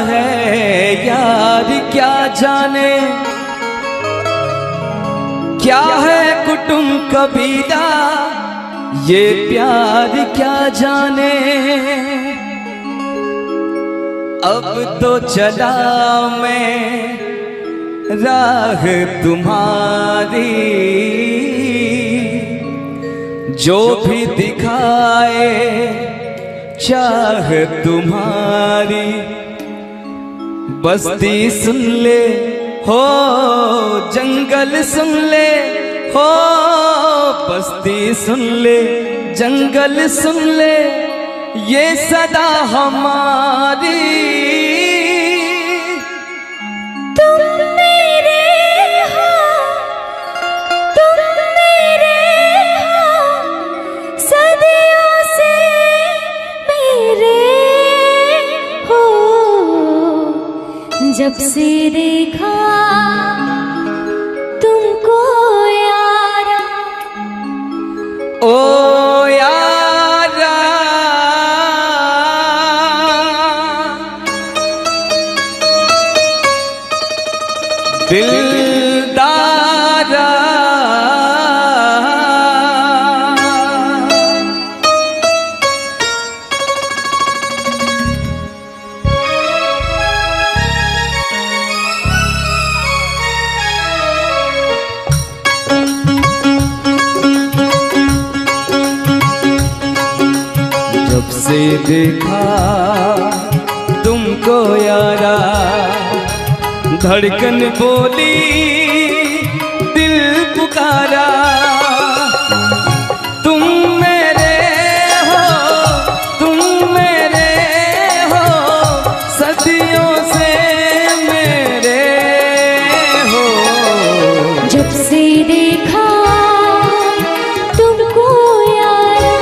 है यार क्या जाने, क्या है कुटुंब कबीला, ये प्यार क्या जाने। अब तो चला मैं राह तुम्हारी, जो भी दिखाए चाह तुम्हारी। बस्ती सुन ले हो, जंगल सुन ले हो, बस्ती सुन ले जंगल सुन ले, ये सदा हमारी। तुम मेरे हो, तुम मेरे हो, सदियों से मेरे हो। जब से देखा तुमको यारा, ओ यारा, दिलदारा, जब से देखा तुमको यारा, धड़कन बोली दिल पुकारा। तुम मेरे हो, तुम मेरे हो, सदियों से मेरे हो। जब से देखा तुमको यारा,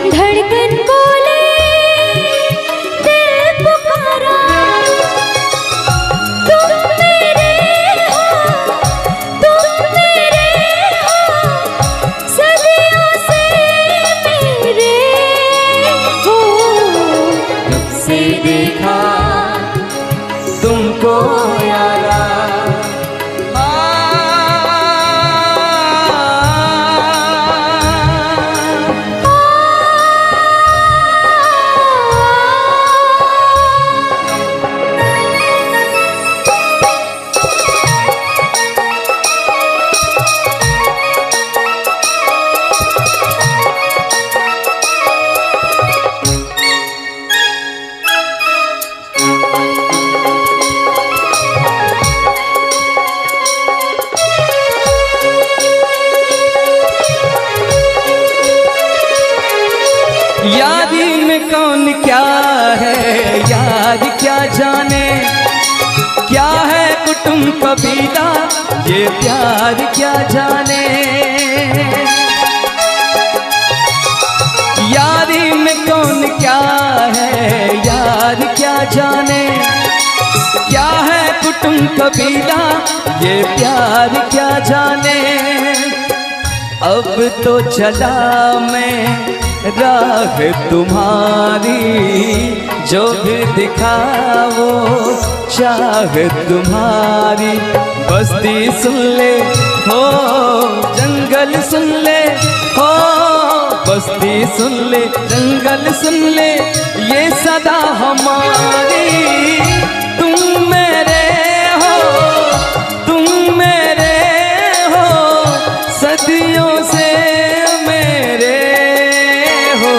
धड़कन बोले दिल पुकारा। तुम मेरे हो, तुम मेरे हो, सदियों से मेरे हो। जब से देखा तुमको यारा, यारी में कौन क्या है यार क्या जाने, क्या है कुटुंब कबीला, ये प्यार क्या जाने। यारी में कौन क्या है यार क्या जाने, क्या है कुटुंब कबीला, ये प्यार क्या जाने। अब तो चला मैं राह तुम्हारी, जो भी दिखाओ चाह तुम्हारी। बस्ती सुन ले हो, जंगल सुन ले हो, बस्ती सुन ले जंगल सुन ले, ये सदा हमारी। तुम मेरे हो, तुम मेरे हो, सदियों से मेरे हो।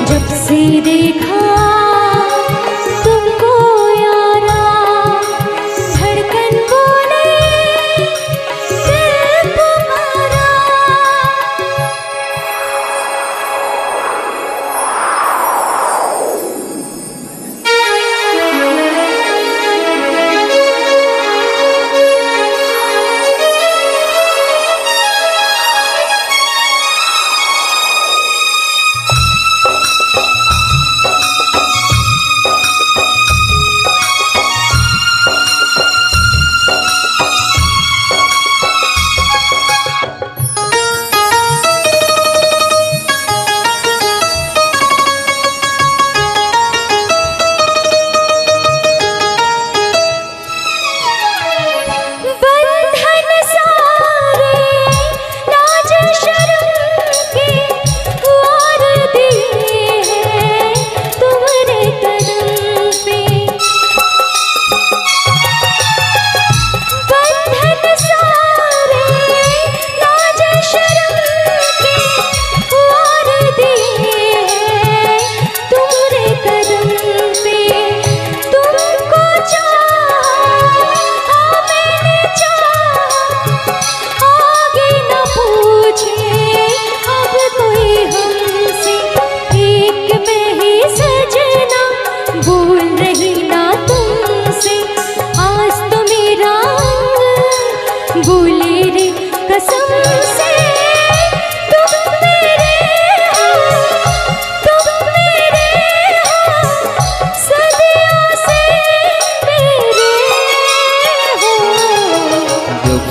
जब से देखा तुमको यारा, धड़कन बोले दिल पुकारा।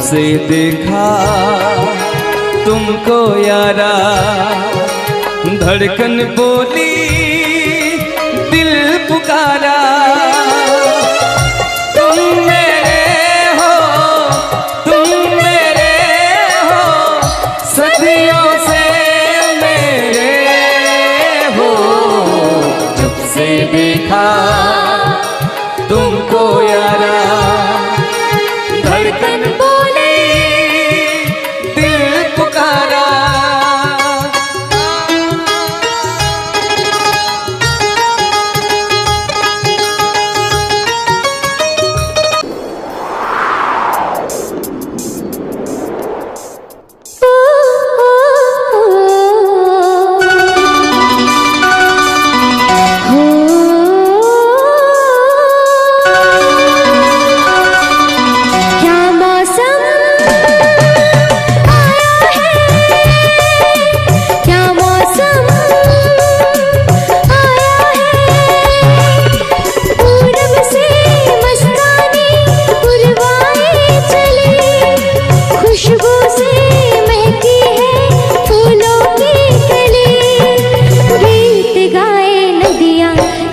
से देखा तुमको यारा, धड़कन बोली दिल पुकारा। तुम मेरे हो, तुम मेरे हो, सदियों से मेरे हो। जब से देखा तुमको यारा, धड़कन बोली दिल पुकारा।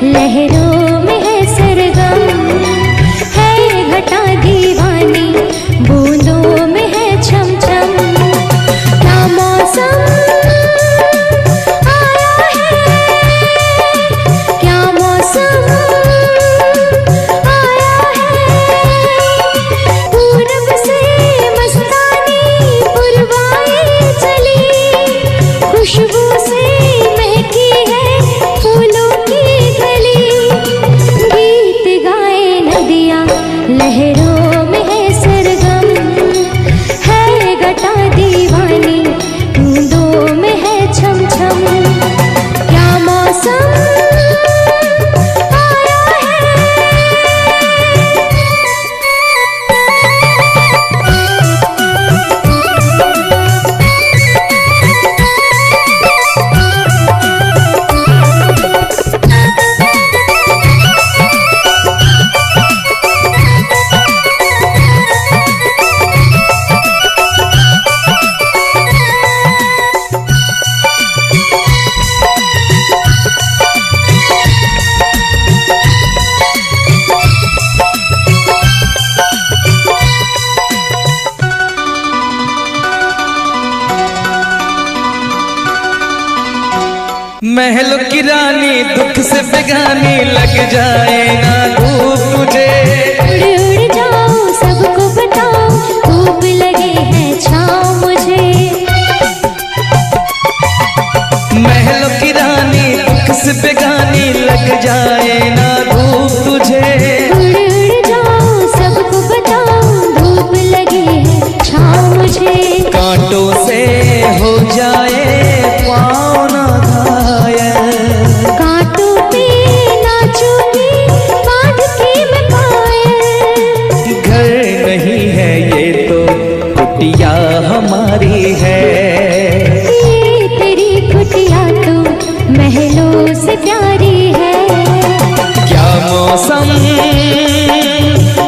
लहरों में है सरगम, है घटा दीवानी, बूंदों में है छम छम। क्या मौसम आया है, क्या मौसम आया है। पूरब से मस्तानी पुरवाए चली, खुशबू से महकी है फूलों की गली। गीत गाए नदियाँ लहरों में है सरगम, है घटा दीवानी, बूंदों में है छम छम। क्या मौसम आया है। महलों की रानी दुख से बेगानी, लग जाए ना धूप तुझे। उड़ उड़ जाओ सबको बताओ, धूप लगे है छाँव मुझे। महलों की रानी दुख से बेगानी, लग जाए ना धूप तुझे। उड़ उड़ जाओ सबको बताओ, धूप लगे है छाँव मुझे। कांटों से हो जाए पाँव ना घायल, कांटों पे नाचूंगी बांध के मैं पायल। घर नहीं है ये तो कुटिया हमारी है। ये तेरी कुटिया तो महलों से प्यारी है। क्या मौसम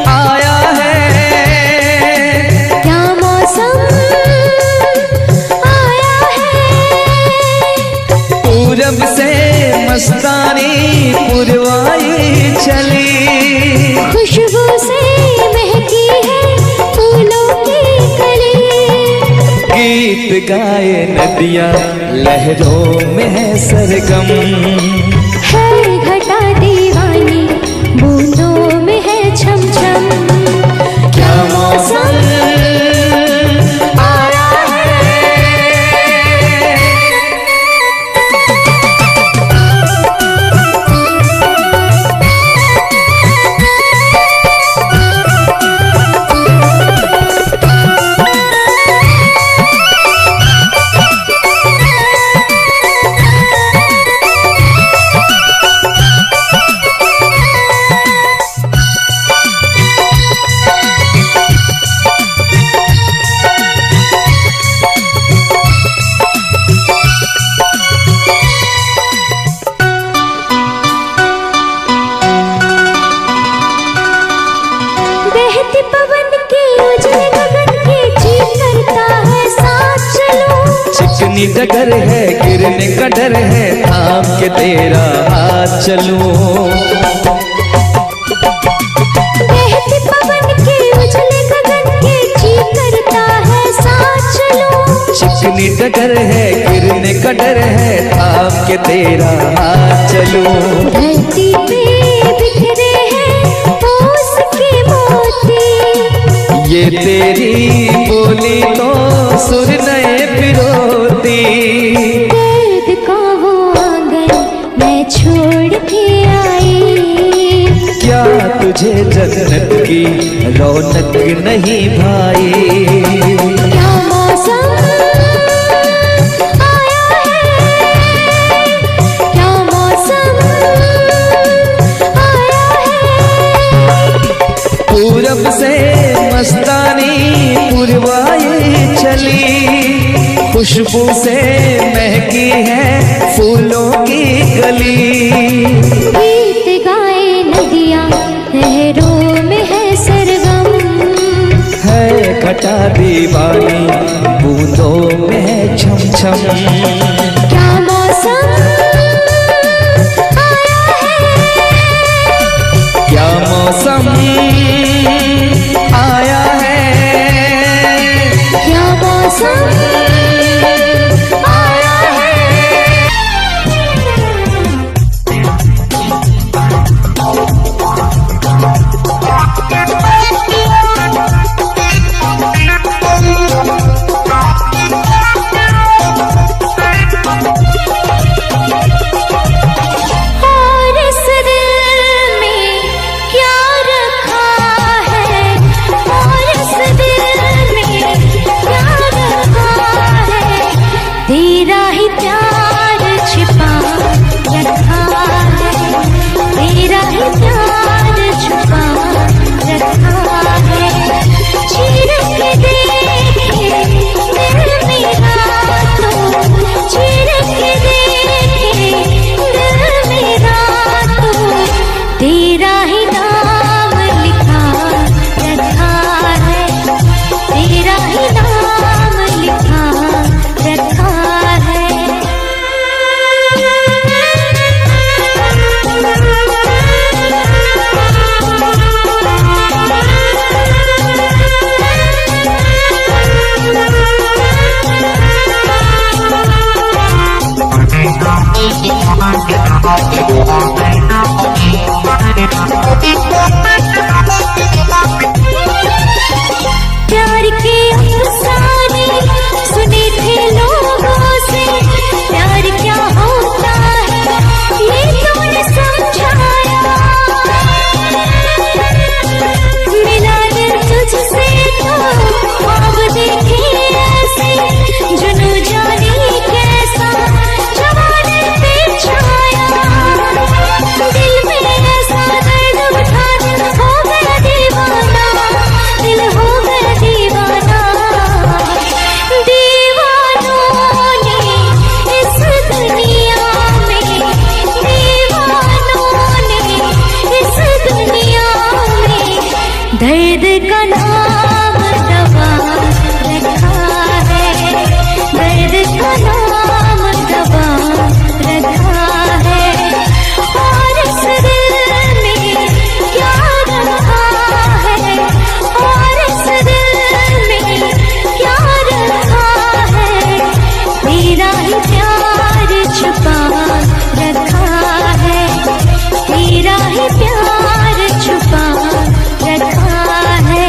आया है, क्या मौसम आया है। पूरब से मस्तानी पुरवाई चली, खुशबू से महकी है फूलों की कली। गीत गाए नदियाँ लहरों में है सरगम, है घटा दीवानी, बूंदों में है छम छम। क्या मौसम आया है। चिकनी डगर है गिरने का डर है, थाम के तेरा हाथ चलूं। बहते पवन के उजले गगन के जी करता है साथ चलूं। चिकनी डगर है गिरने का डर है, थाम के तेरा हाथ चलूं। धरती पे बिखरे हैं ओस के मोती, ये तेरी बोली तो सुर नए पिरोती। दर्द का वो आंगन मैं छोड़ के आई, क्या तुझे जन्नत की रौनक नहीं भाई? क्या मौसम आया है, क्या मौसम आया है। पूरब से मस्तानी पुरवाई चली, खुशबू से महकी है फूलों की गली। गीत गाए नदियाँ लहरों में है सरगम, है घटा दीवानी बूंदों में है छम छम। क्या मौसम आया है, क्या मौसम आया है, क्या मौसम आया है। और इस दिल में क्या रखा है, और इस दिल में क्या रखा है। तेरा ही प्यार छिपा रखा है, तेरा ही प्यार छुपा रखा है। चीर के देखे दिल मेरा तो, चीर के देखे दिल मेरा तो, तेरा ही नाम लिखा रखा है, तेरा ही नाम लिखा रखा है। प्यार के अफसाने सुने थे लोगों से, प्यार क्या होता है ये तूने समझाया। मिला दिल तुझसे तो ख्वाब देखे ऐसे, जुनू जाने कैसा जमाने पे छाया। दिल में ऐसा दर्द उठा, दिल हो गया दीवाना, दिल हो गया दीवाना। दीवानों ने इस दुनिया में, दीवानों ने इस दुनिया में दर्द का नाम दवा रखा है, दर्द का नाम दवा रखा है। और इस दिल में क्या रखा है, और इस दिल में क्या रखा है। तेरा ही प्यार छुपा रखा है, तेरा ही प्यार छुपा रखा है।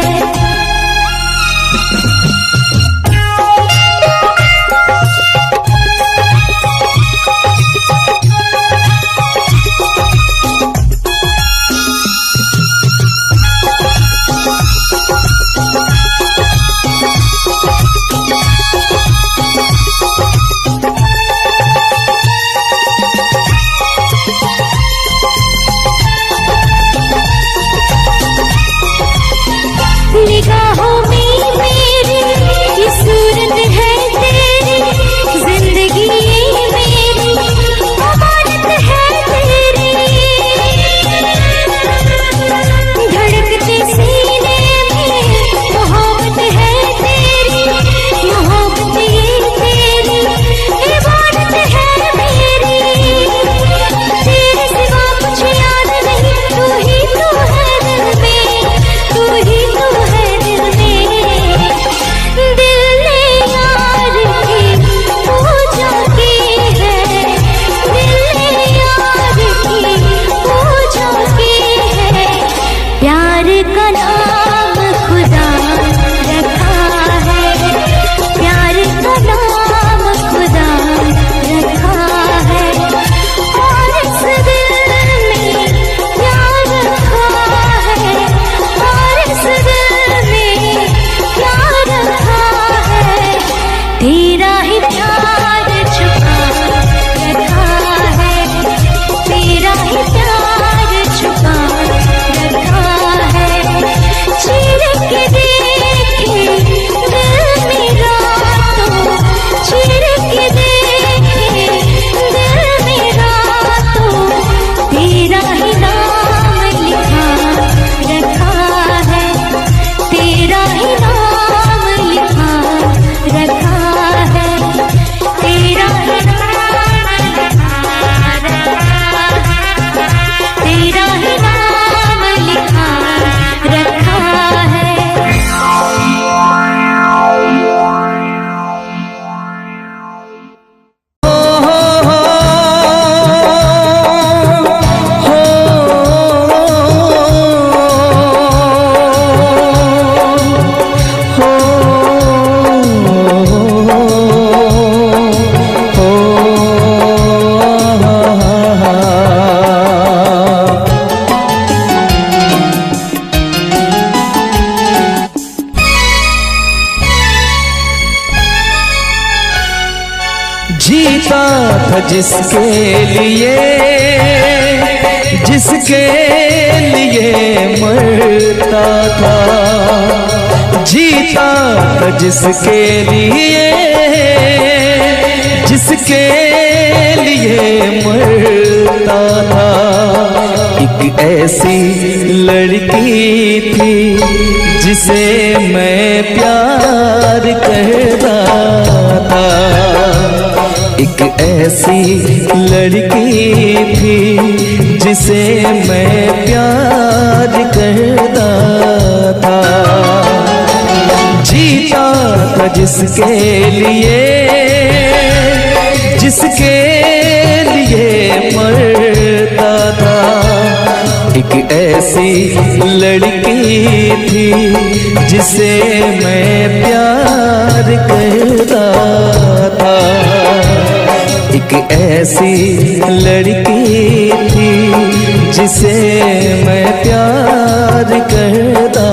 जीता था जिसके लिए मरता था, जीता था जिसके लिए मरता था। एक ऐसी लड़की थी जिसे मैं प्यार करता था, एक ऐसी लड़की थी जिसे मैं प्यार करता था। जीता था जिसके लिए मरता था। एक ऐसी लड़की थी जिसे मैं प्यार करता था, एक ऐसी लड़की थी जिसे मैं प्यार करता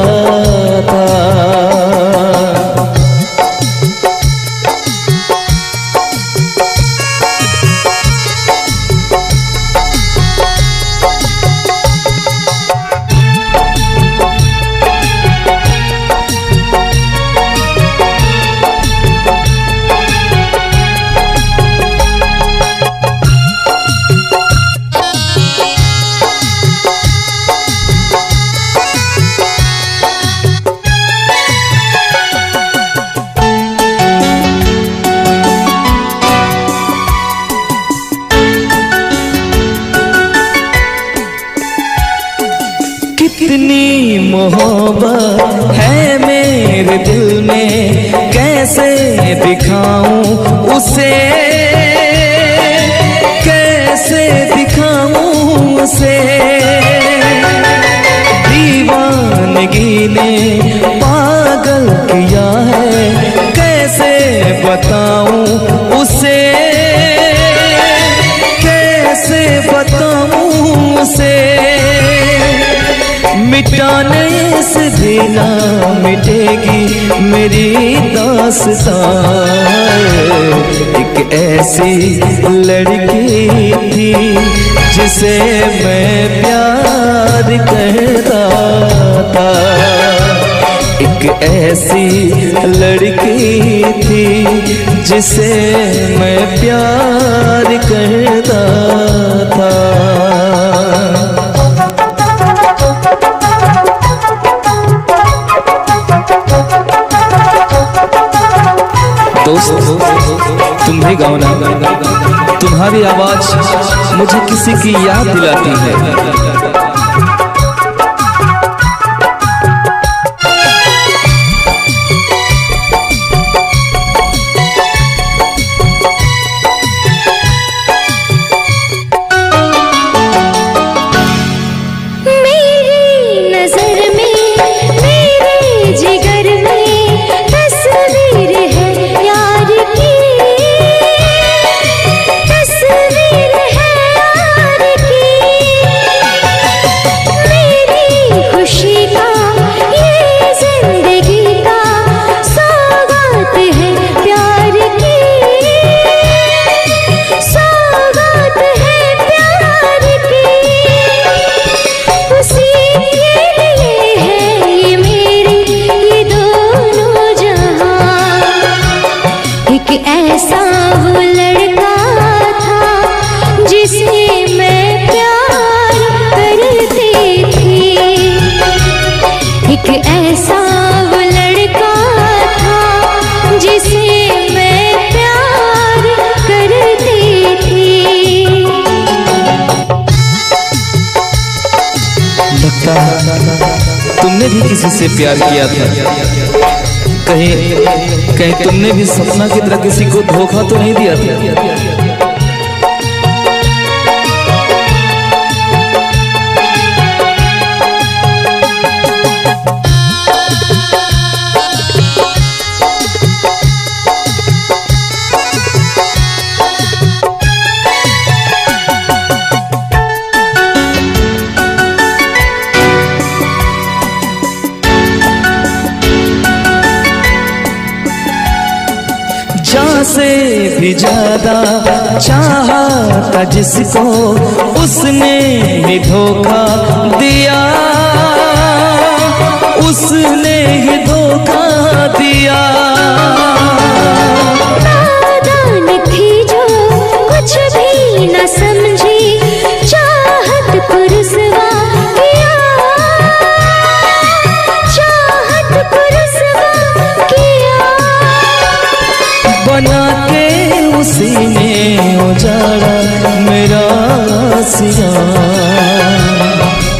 था। कितनी मोहब्बत है मेरे दिल में, कैसे दिखाऊं उसे, कैसे दिखाऊं उसे। दीवानगी ने पागल किया है, कैसे बताऊं उसे, कैसे बताऊं उसे। मिटाने से भी ना मिटेगी मेरी दास्तां। एक ऐसी लड़की थी जिसे मैं प्यार करता था, एक ऐसी लड़की थी जिसे मैं प्यार करता था। दोस्त तुम भी गाओ ना, तुम्हारी आवाज मुझे किसी की याद दिलाती है। तुमने भी किसी से प्यार किया था, कहीं तुमने भी सपना की तरह किसी को धोखा तो नहीं दिया था? से भी ज्यादा चाहा था जिसको उसने ही धोखा दिया, उसने ही धोखा दिया। नादान थी जो कुछ भी न समझी, चाहत को रुसवा किया, चाहत को रुसवा किया। बना के उसी ने उजाड़ा मेरा सिया।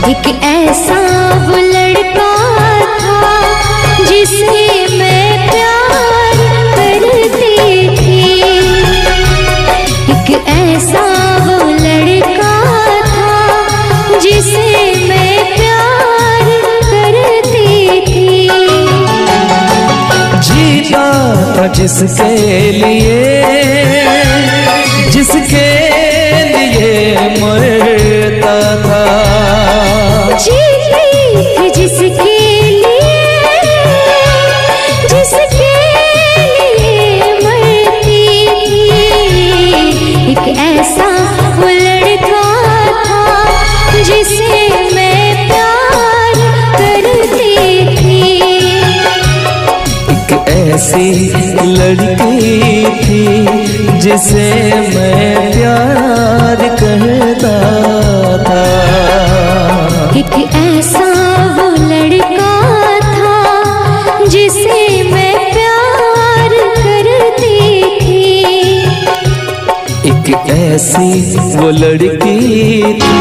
एक ऐसा वो लड़का था जिसे मैं प्यार करती थी, एक ऐसा वो लड़का था जिसे मैं प्यार करती थी। जीता था जिसके लिए, जिसके लिए मरता था। जीती थी जिसके लिए, जिसके लिए मरती थी। एक ऐसा वो लड़का था जिसे मैं प्यार करती थी। एक ऐसी लड़की थी जिसे मैं प्यार करता था। एक ऐसा वो लड़का था जिसे मैं प्यार करती थी। एक ऐसी वो लड़की थी।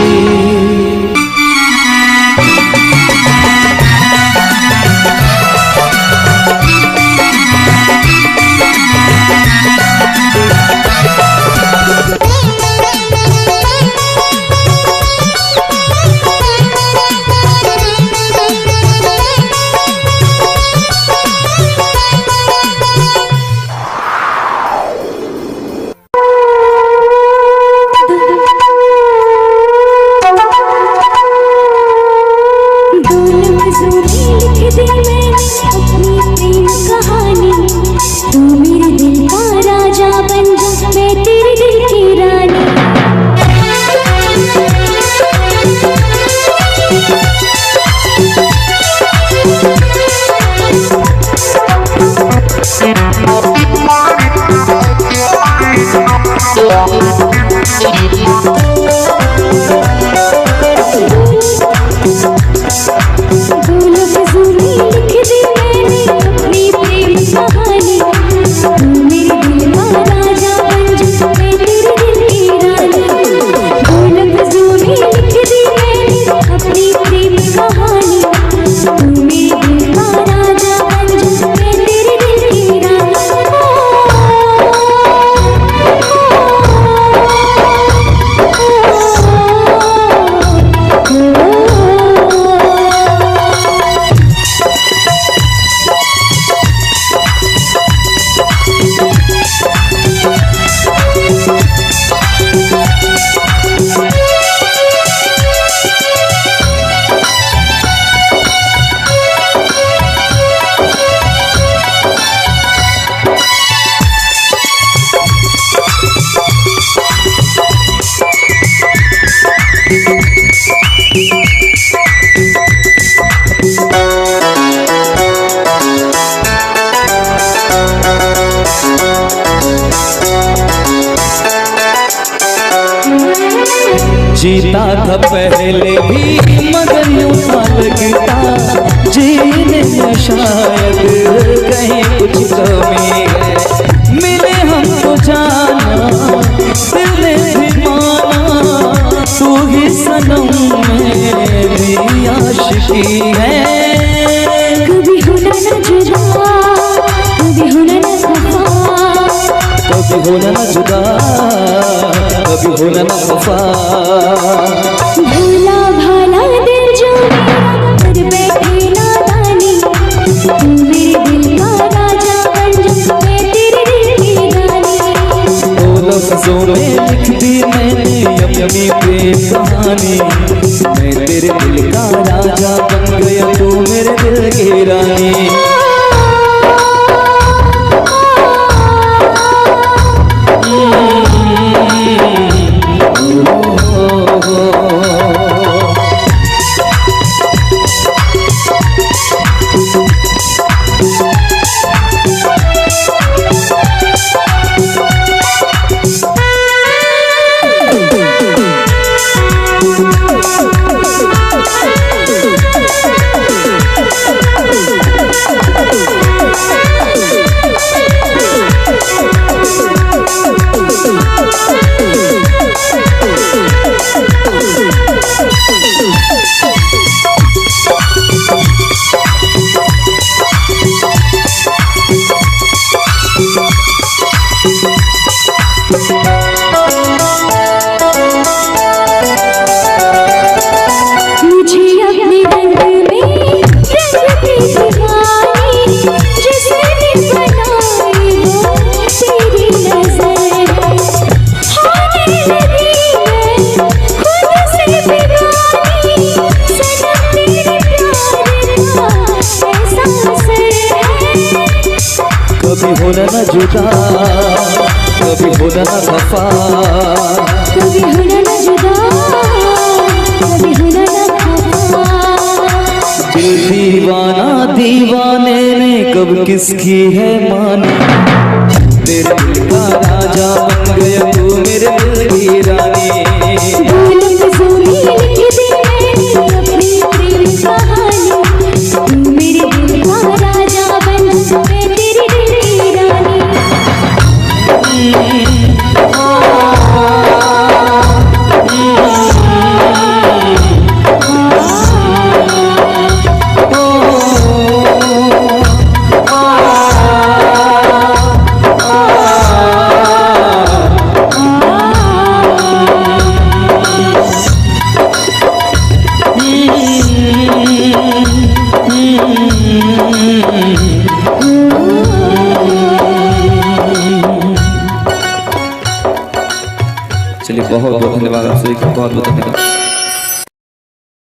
जीता था पहले भी मगर यूं था लगता जीने में शायद कहीं कुछ कमी है। मिले हमको जाना दिल ने भी माना, तू ही सनम मेरी आशिकी है। कभी होना न जुदा, कभी होना न खफा, कभी होना न जुदा, कभी होना न खफा। भोला भाला दिल जो मेरा कर बैठे नादानी, तू मेरे दिल का राजा बन जा, मैं तेरे दिल की रानी। दो लफ्जों में लिख दी मैंने अपनी प्रेम कहानी, मैं तेरे दिल का राजा बन गया, तू मेरे दिल की रानी। होना न जुदा, कभी होना न खफा, कभी होना न जुदा, कभी होना न खफा। दिल दीवाना दीवाने ने कब किसकी है मानी, तेरे दिल का राजा बन गया तू मेरे दिल की रानी। अपनी प्रेम कहानी, तू मेरे दिल का राजा बन, मैं तेरे दिल की रानी। चलिए बहुत बहुत धन्यवाद आप सभी का, बहुत बहुत धन्यवाद।